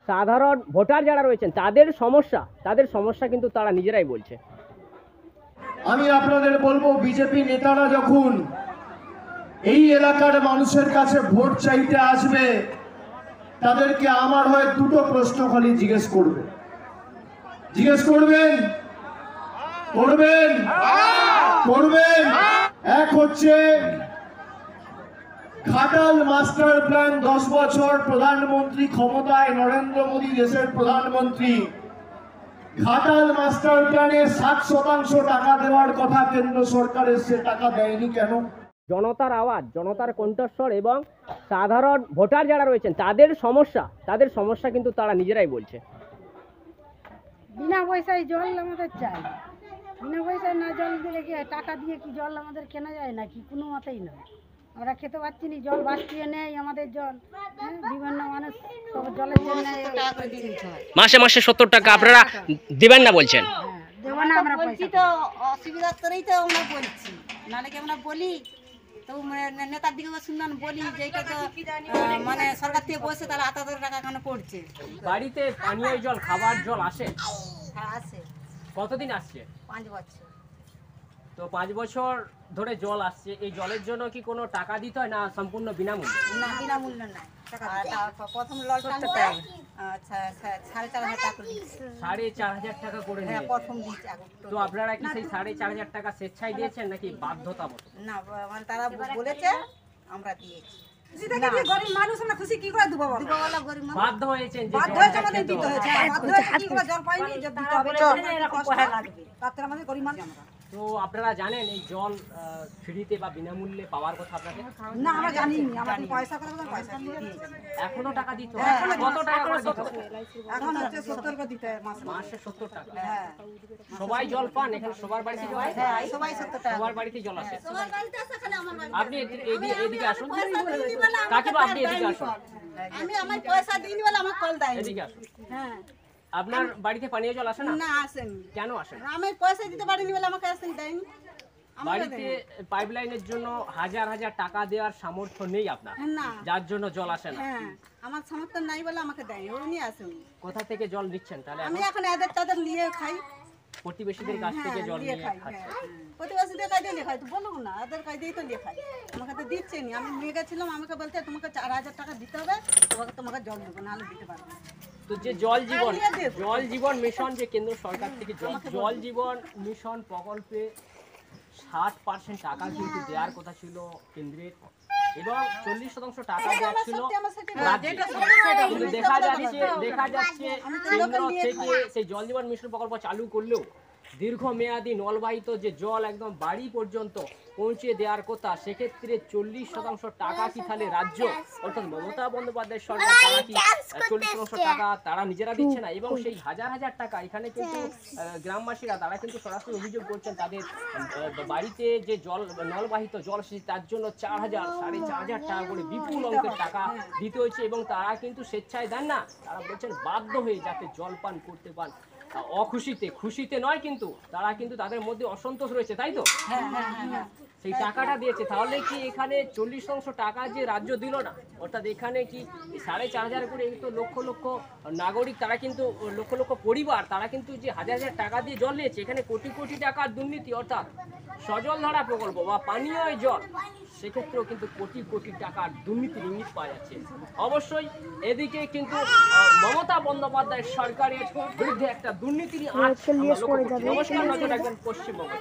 সাধারণ ভোটার যারা রয়েছেন তাদের সমস্যা কিন্তু তারা নিজেরাই বলছে। আমি আপনাদের বলবো, বিজেপি নেতারা যখন এই এলাকার মানুষের কাছে ভোট চাইতে আসবে, তাদেরকে আমার হয়ে দুটো প্রশ্ন খালি জিজ্ঞেস করবেন। এক হচ্ছে, ঘাটাল মাস্টার প্ল্যান 10 বছর প্রধানমন্ত্রী ক্ষমতায়, নরেন্দ্র মোদী দেশের প্রধানমন্ত্রী, ঘাটাল মাস্টার প্ল্যানে 60% টাকা দেওয়ার কথা কেন্দ্র সরকারের, সে টাকা দেয়নি কেন? জনতার আওয়াজ, জনতার কণ্ঠস্বর এবং সাধারণ ভোটার যারা রয়েছেন তাদের সমস্যা কিন্তু তারা নিজেরাই বলছে। বিনা পয়সায় জল আমাদের চাই, বিনা পয়সায় না জল দিলে কি টাকা দিয়ে কি জল আমাদের কেনা যায় নাকি? কোনো মতেই না, আমরা খেতে পাচ্ছি না, জল বাঁচিয়ে নেই আমাদের জল। বিভিন্ন মানুষ জলের জন্য মাসে মাসে 70 টাকা আপনারা দিবেন না বলছেন? দেবো না, আমরা বলছি তো অসুবিধা করেই তো আমরা বলছি, নাহলে কি আমরা বলি তো নেতার দিকে শুনলাম বলি যে এটা তো মানে সরকার থেকে বসে তারা 78 টাকা এখানে পড়ছে। বাড়িতে পানীয় জল, খাবার জল আসে? হ্যাঁ আসে। কতদিন আসছে? 5 বছর। তো 5 বছর ধরে জল আসছে, এই জলের জন্য কি কোনো টাকা দিতে হয় না সম্পূর্ণ বিনামূল্যে? না, বিনামূল্য না। প্রথম লল টানতে আচ্ছা 4,500 টাকা করে দিচ্ছে। 4,500 টাকা করে হ্যাঁ, নিয়ে। প্রথম দিচ্ছে। তো আপনারা কি সেই 4,500 টাকা স্বেচ্ছায় দিয়েছেন নাকি বাধ্যতামূলক? না, মানে তারা বলেছে আমরা দিয়েছি। গরিব মানুষ আমরা খুশি কি করে দেবো? বাধ্য হয়েছেন যে বাধ্য হয়েছে, আমাদের দিতে হয়েছে। বাধ্য হয়েছে কি করে জল পাইনি, যে দিতে হবে, এরকম পয়সা লাগবে। তাতে আমাদের গরিব মানুষ আমরা। তো আপনারা জানেন এই জল ফ্রিতে বা বিনামূল্যে পাওয়ার কথা আপনাদের? না, আমরা জানি না, আমাদের পয়সা করে পয়সা দিয়ে দিয়েছে। এখনো টাকা দিতে হয়? কত টাকা করে দিতে হয়? এখন হচ্ছে 70 করে দিতে হয় মাসে। মাসে 70 টাকা। হ্যাঁ, সবাই জল পান এখানে? সবার বাড়িতে জল আসে? হ্যাঁ, সবাই 70 টাকা। সবার বাড়িতে জল আসে? সবার বাড়িতে আসে, খালি আমার বাড়িতে। আপনি এদিকে আসুন। কাকিমা আপনি এদিকে আসুন। আমি আমার পয়সা দিইনি বলে আমার কল দেয়। এদিকে আসুন। হ্যাঁ। আপনার বাড়িতে পানীয় জল আসে না? না, আসেনি। কেন আসে না? আমি পয়সা দিতে পারিনি বলে আমাকে আসেনি, দেয়নি। বাড়িতে পাইপলাইনের জন্য হাজার হাজার টাকা দেওয়ার সামর্থ্য নেই আপনার, না। যার জন্য জল আসে না। হ্যাঁ, আমার সামর্থ্য নাই বলে আমাকে দেয়নি, উনি আসেনি। কোথা থেকে জল নিচ্ছেন তাহলে? আমি এখন এদের তাদের নিয়ে খাই। প্রতিবেশীদের কাছ থেকে জল নিয়ে খাই। খাচ্ছেন? প্রতিবেশীদের কাছে নিয়ে খাই, তো বলুন না, এদের কাছে তো নিয়ে খাই। আমাকে তো দিচ্ছে নি। আমি নিয়ে গেছিলাম, আমাকে বলছে তোমাকে 4,000 টাকা দিতে হবে, তোমাকে জল দেবো, নাহলে দিতে পারবো না। তো যে জল জীবন মিশন, যে কেন্দ্র সরকার থেকে জল জীবন মিশন প্রকল্পে 60% টাকা কিন্তু দেওয়ার কথা ছিল কেন্দ্রের, এবং 40% টাকা দেওয়া ছিল রাজ্যের। কিন্তু দেখা যাচ্ছে কেন্দ্র থেকে সেই জল জীবন মিশন প্রকল্প চালু করলেও দীর্ঘমেয়াদী নলবাহিত যে জল একদম বাড়ি পর্যন্ত পৌঁছে দেওয়ার কথা, সেক্ষেত্রে 40% টাকা কি তাহলে রাজ্য অর্থাৎ মমতা বন্দ্যোপাধ্যায়ের সরকার তারা কি 40% টাকা তারা নিজেরা দিচ্ছে না? এবং সেই হাজার হাজার টাকা এখানে কিন্তু গ্রামবাসীরা তারা কিন্তু সরাসরি অভিযোগ করছেন তাদের বাড়িতে যে জল নলবাহিত জল তার জন্য 4,000 4,500 টাকা করে বিপুল অঙ্কের টাকা দিতে হয়েছে, এবং তারা কিন্তু স্বেচ্ছায় দেন না, তারা বলছেন বাধ্য হয়ে যাতে জল পান করতে পান। খুশিতে নয়, কিন্তু তারা কিন্তু তাদের মধ্যে অসন্তোষ রয়েছে, তাই তো? সেই টাকাটা দিয়েছে, তাহলে কি এখানে 40% টাকা যে রাজ্য দিল না, অর্থাৎ এখানে কি 4,500 করে এই তো লক্ষ লক্ষ নাগরিক, তারা কিন্তু লক্ষ লক্ষ পরিবার, তারা কিন্তু যে হাজার হাজার টাকা দিয়ে জল নিয়েছে, এখানে কোটি কোটি টাকার দুর্নীতি, অর্থাৎ সজল ধারা প্রকল্প বা পানীয় জল, সেক্ষেত্রেও কিন্তু কোটি কোটি টাকার দুর্নীতির ইঙ্গিত পাওয়া যাচ্ছে। অবশ্যই এদিকে কিন্তু মমতা বন্দ্যোপাধ্যায়ের সরকারের বিরুদ্ধে একটা দুর্নীতির আঁচ আমরা লক্ষ্য করছি। নমস্কার, নজর রাখবেন পশ্চিমবঙ্গ।